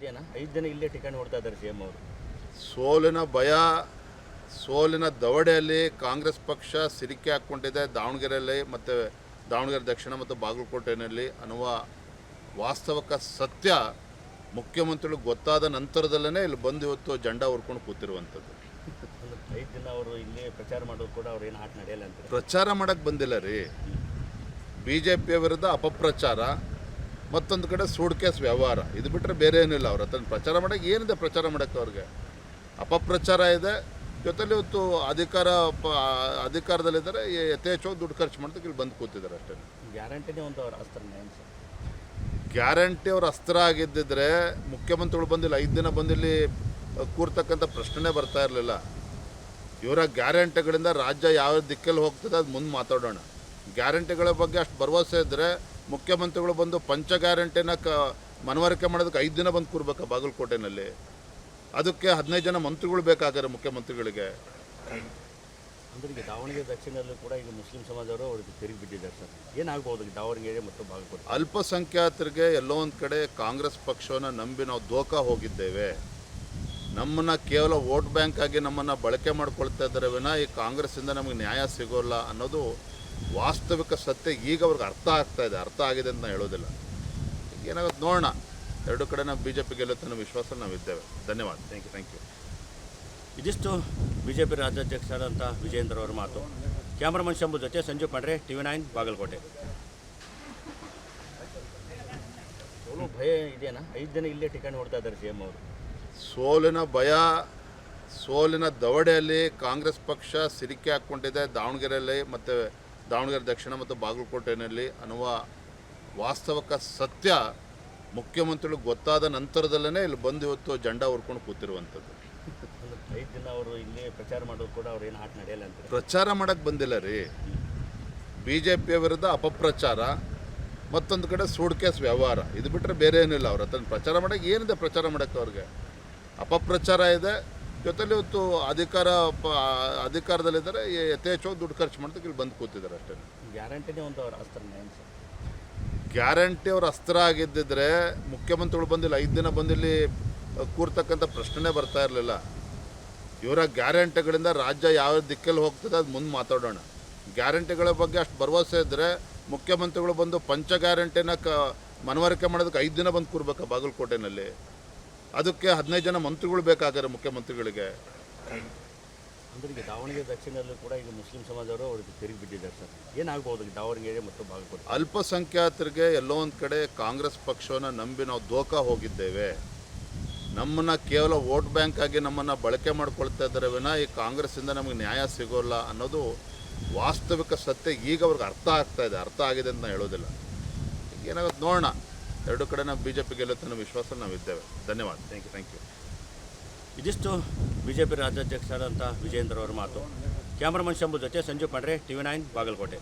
ಇದೆಯಾ 5 ಜನ ಇಲ್ಲೇ ಠಿಕಾಣಿ ಹೊಡ್ತಾ ಇದ್ದಾರೆ ಸಿಎಂ ಅವರು. ಸೋಲಿನ ಭಯ, ಸೋಲಿನ ದವಡೆಯಲ್ಲಿ ಕಾಂಗ್ರೆಸ್ ಪಕ್ಷ ಸಿರಿಕೆ ಹಾಕ್ಕೊಂಡಿದೆ ದಾವಣಗೆರೆಯಲ್ಲಿ ಮತ್ತು ದಾವಣಗೆರೆ ದಕ್ಷಿಣ ಮತ್ತು ಬಾಗಲಕೋಟೆಯಲ್ಲಿ ಅನ್ನುವ ವಾಸ್ತವಿಕ ಸತ್ಯ ಮುಖ್ಯಮಂತ್ರಿಗಳು ಗೊತ್ತಾದ ನಂತರದಲ್ಲೇ ಇಲ್ಲಿ ಬಂದು ಇವತ್ತು ಜೆಂಡಾ ಹೊರ್ಕೊಂಡು ಕೂತಿರುವಂಥದ್ದು. 5 ದಿನ ಅವರು ಇಲ್ಲಿ ಪ್ರಚಾರ ಮಾಡೋದು ಕೂಡ ಅವ್ರು ಏನು ಆಟ ನಡೆಯಲ್ಲ ಅಂತ. ಪ್ರಚಾರ ಮಾಡೋಕ್ಕೆ ಬಂದಿಲ್ಲ ರೀ. ಬಿ ಜೆ ಪಿಯ ವಿರುದ್ಧ ಅಪಪ್ರಚಾರ, ಮತ್ತೊಂದು ಕಡೆ ಸೂಡ್ ಕೇಸ್ ವ್ಯವಹಾರ, ಇದು ಬಿಟ್ಟರೆ ಬೇರೆ ಏನಿಲ್ಲ. ಅವ್ರ ಹತ್ರ ಪ್ರಚಾರ ಮಾಡೋಕ್ಕೆ ಏನಿದೆ? ಪ್ರಚಾರ ಮಾಡೋಕ್ಕೆ ಅವ್ರಿಗೆ ಅಪಪ್ರಚಾರ ಇದೆ. ಜೊತೆಲಿ ಇವತ್ತು ಅಧಿಕಾರದಲ್ಲಿದ್ದಾರೆ, ಯಥೇಚ್ಛವಾಗಿ ದುಡ್ಡು ಖರ್ಚು ಮಾಡೋದಕ್ಕೆ ಇಲ್ಲಿ ಬಂದು ಕೂತಿದ್ದಾರೆ ಅಷ್ಟೇ. ಗ್ಯಾರಂಟಿನೇ ಒಂದು ಅವ್ರ ಅಸ್ತ್ರ ಸರ್. ಗ್ಯಾರಂಟಿ ಅವ್ರ ಅಸ್ತ್ರ ಆಗಿದ್ದಿದ್ರೆ ಮುಖ್ಯಮಂತ್ರಿಗಳು ಬಂದಿಲ್ಲ, 5 ದಿನ ಬಂದಿಲ್ಲಿ ಕೂರ್ತಕ್ಕಂಥ ಪ್ರಶ್ನೆ ಬರ್ತಾ ಇರಲಿಲ್ಲ. ಇವರ ಗ್ಯಾರಂಟಿಗಳಿಂದ ರಾಜ್ಯ ಯಾವ ದಿಕ್ಕಲ್ಲಿ ಹೋಗ್ತದೆ ಅದು ಮುಂದೆ ಮಾತಾಡೋಣ. ಗ್ಯಾರಂಟಿಗಳ ಬಗ್ಗೆ ಅಷ್ಟು ಭರವಸೆ ಇದ್ದರೆ ಮುಖ್ಯಮಂತ್ರಿಗಳು ಬಂದು ಪಂಚ ಗ್ಯಾರಂಟಿನ ಮನವರಿಕೆ ಮಾಡೋದಕ್ಕೆ 5 ದಿನ ಬಂದು ಕೂರ್ಬೇಕಾ ಬಾಗಲಕೋಟೆನಲ್ಲಿ? ಅದಕ್ಕೆ 15 ಜನ ಮಂತ್ರಿಗಳು ಬೇಕಾಗಾರೆ ಮುಖ್ಯಮಂತ್ರಿಗಳಿಗೆ. ಅಂದ್ರೆ ಈಗ ದಾವಣಗೆರೆ ದಕ್ಷಿಣದಲ್ಲೂ ಕೂಡ ಈಗ ಮುಸ್ಲಿಂ ಸಮಾಜವರು ಅವ್ರಿಗೆ ತಿರುಗಿ ಬಿಟ್ಟಿದ್ದಾರೆ ಸರ್. ಏನಾಗ್ಬೋದು ದಾವಣಗೆರೆ ಮತ್ತು ಬಾಗಲಕೋಟೆ? ಅಲ್ಪಸಂಖ್ಯಾತರಿಗೆ ಎಲ್ಲೋ ಒಂದು ಕಡೆ ಕಾಂಗ್ರೆಸ್ ಪಕ್ಷವನ್ನು ನಂಬಿ ನಾವು ದೋಖ ಹೋಗಿದ್ದೇವೆ. ನಮ್ಮನ್ನು ಕೇವಲ ವೋಟ್ ಬ್ಯಾಂಕ್ ಆಗಿ ನಮ್ಮನ್ನು ಬಳಕೆ ಮಾಡ್ಕೊಳ್ತಾ ಇದ್ದಾರೆ ವಿನ ಈ ಕಾಂಗ್ರೆಸ್ಸಿಂದ ನಮಗೆ ನ್ಯಾಯ ಸಿಗೋಲ್ಲ ಅನ್ನೋದು ವಾಸ್ತವಿಕ ಸತ್ಯ ಈಗ ಅವ್ರಿಗೆ ಅರ್ಥ ಆಗ್ತಾ ಇದೆ. ಅರ್ಥ ಆಗಿದೆ ಅಂತ ನಾನು ಹೇಳೋದಿಲ್ಲ. ಏನಾಗುತ್ತೆ ನೋಡೋಣ. 2 ಕಡೆ ನಾವು BJP ಗೆಲ್ಲುತ್ತೆ ಅನ್ನೋ ವಿಶ್ವಾಸ ನಾವಿದ್ದೇವೆ. ಧನ್ಯವಾದ. Thank you. ಇದಿಷ್ಟು BJP ರಾಜ್ಯಾಧ್ಯಕ್ಷರಾದಂಥ ವಿಜಯೇಂದ್ರ ಅವರ ಮಾತು. ಕ್ಯಾಮ್ರಾಮನ್ ಶಂಭು ಜೊತೆ ಸಂಜು ಪಾಂಡ್ರೆ, TV9 ಬಾಗಲಕೋಟೆ. ಸೋಲು ಭಯ ಇದೆಯಾ? 5 ಜನ ಇಲ್ಲೇ ಠಿಕಾಣಿ ಹೊಡ್ತಾ ಇದ್ದಾರೆ ಸಿಎಂ ಅವರು. ಸೋಲಿನ ಭಯ, ಸೋಲಿನ ದವಡೆಯಲ್ಲಿ ಕಾಂಗ್ರೆಸ್ ಪಕ್ಷ ಸಿರಿಕೆ ಹಾಕ್ಕೊಂಡಿದೆ ದಾವಣಗೆರೆಯಲ್ಲಿ ಮತ್ತು ದಾವಣಗೆರೆ ದಕ್ಷಿಣ ಮತ್ತು ಬಾಗಲಕೋಟೆಯಲ್ಲಿ ಅನ್ನುವ ವಾಸ್ತವಿಕ ಸತ್ಯ ಮುಖ್ಯಮಂತ್ರಿಗಳು ಗೊತ್ತಾದ ನಂತರದಲ್ಲೇ ಇಲ್ಲಿ ಬಂದು ಇವತ್ತು ಜೆಂಡಾ ಹೊರ್ಕೊಂಡು ಕೂತಿರುವಂಥದ್ದು. 5 ದಿನ ಅವರು ಇಲ್ಲಿ ಪ್ರಚಾರ ಮಾಡೋದು ಕೂಡ ಅವ್ರು ಏನು ಆಟ ನಡೆಯಲ್ಲ ಅಂತ. ಪ್ರಚಾರ ಮಾಡೋಕ್ಕೆ ಬಂದಿಲ್ಲ ರೀ. ಬಿ ಜೆ ಪಿಯ ವಿರುದ್ಧ ಅಪಪ್ರಚಾರ, ಮತ್ತೊಂದು ಕಡೆ ಸೂಡ್ ಕೇಸ್ ವ್ಯವಹಾರ, ಇದು ಬಿಟ್ಟರೆ ಬೇರೆ ಏನಿಲ್ಲ. ಅವ್ರ ಹತ್ರ ಪ್ರಚಾರ ಮಾಡೋಕ್ಕೆ ಏನಿದೆ? ಪ್ರಚಾರ ಮಾಡೋಕ್ಕೆ ಅವ್ರಿಗೆ ಅಪಪ್ರಚಾರ ಇದೆ. ಜೊತೆಲಿ ಇವತ್ತು ಅಧಿಕಾರದಲ್ಲಿದ್ದಾರೆ, ಯಥೇಚ್ಛವಾಗಿ ದುಡ್ಡು ಖರ್ಚು ಮಾಡೋದಕ್ಕೆ ಇಲ್ಲಿ ಬಂದು ಕೂತಿದ್ದಾರೆ ಅಷ್ಟೇ. ಗ್ಯಾರಂಟಿನೇ ಒಂದು ಅವ್ರ ಅಸ್ತ್ರ ಸರ್. ಗ್ಯಾರಂಟಿ ಅವ್ರ ಅಸ್ತ್ರ ಆಗಿದ್ದಿದ್ರೆ ಮುಖ್ಯಮಂತ್ರಿಗಳು ಬಂದಿಲ್ಲ, 5 ದಿನ ಬಂದಿಲ್ಲಿ ಕೂರ್ತಕ್ಕಂಥ ಪ್ರಶ್ನೆ ಬರ್ತಾ ಇರಲಿಲ್ಲ. ಇವರ ಗ್ಯಾರಂಟಿಗಳಿಂದ ರಾಜ್ಯ ಯಾವ ದಿಕ್ಕಲ್ಲಿ ಹೋಗ್ತದೆ ಅದು ಮುಂದೆ ಮಾತಾಡೋಣ. ಗ್ಯಾರಂಟಿಗಳ ಬಗ್ಗೆ ಅಷ್ಟು ಭರವಸೆ ಇದ್ದರೆ ಮುಖ್ಯಮಂತ್ರಿಗಳು ಬಂದು ಪಂಚ ಗ್ಯಾರಂಟಿನ ಮನವರಿಕೆ ಮಾಡೋದಕ್ಕೆ 5 ದಿನ ಬಂದು ಕೂರ್ಬೇಕಾ ಬಾಗಲಕೋಟೆನಲ್ಲಿ? ಅದಕ್ಕೆ 15 ಜನ ಮಂತ್ರಿಗಳು ಬೇಕಾಗಾರೆ ಮುಖ್ಯಮಂತ್ರಿಗಳಿಗೆ. ಅಂದ್ರೆ ಈಗ ದಾವಣಗೆರೆ ದಕ್ಷಿಣದಲ್ಲೂ ಕೂಡ ಈಗ ಮುಸ್ಲಿಂ ಸಮಾಜವರು ಅವ್ರಿಗೆ ತಿರುಗಿ ಬಿಟ್ಟಿದ್ದಾರೆ ಸರ್. ಏನಾಗ್ಬೋದು ದಾವಣಗೆರೆ ಮತ್ತು ಬಾಗಲಕೋಟೆ? ಅಲ್ಪಸಂಖ್ಯಾತರಿಗೆ ಎಲ್ಲೋ ಒಂದು ಕಡೆ ಕಾಂಗ್ರೆಸ್ ಪಕ್ಷವನ್ನು ನಂಬಿ ನಾವು ದೋಖ ಹೋಗಿದ್ದೇವೆ. ನಮ್ಮನ್ನು ಕೇವಲ ವೋಟ್ ಬ್ಯಾಂಕ್ ಆಗಿ ನಮ್ಮನ್ನು ಬಳಕೆ ಮಾಡ್ಕೊಳ್ತಾ ಇದ್ದಾರೆ ವಿನ ಈ ಕಾಂಗ್ರೆಸ್ಸಿಂದ ನಮಗೆ ನ್ಯಾಯ ಸಿಗೋಲ್ಲ ಅನ್ನೋದು ವಾಸ್ತವಿಕ ಸತ್ಯ ಈಗ ಅವ್ರಿಗೆ ಅರ್ಥ ಆಗ್ತಾ ಇದೆ. ಅರ್ಥ ಆಗಿದೆ ಅಂತ ನಾನು ಹೇಳೋದಿಲ್ಲ. ಏನಾಗುತ್ತೆ ನೋಡೋಣ. 2 ಕಡೆ ನಾವು BJP ಗೆಲ್ಲುತ್ತೆ ಅನ್ನೋ ವಿಶ್ವಾಸ ನಾವಿದ್ದೇವೆ. ಧನ್ಯವಾದ. Thank you. ಇದಿಷ್ಟು BJP ರಾಜ್ಯಾಧ್ಯಕ್ಷರಾದಂಥ ವಿಜಯೇಂದ್ರ ಅವರ ಮಾತು. ಕ್ಯಾಮ್ರಾಮನ್ ಶಂಭು ಜೊತೆ ಸಂಜು ಪಾಂಡ್ರೆ, TV9 ಬಾಗಲಕೋಟೆ.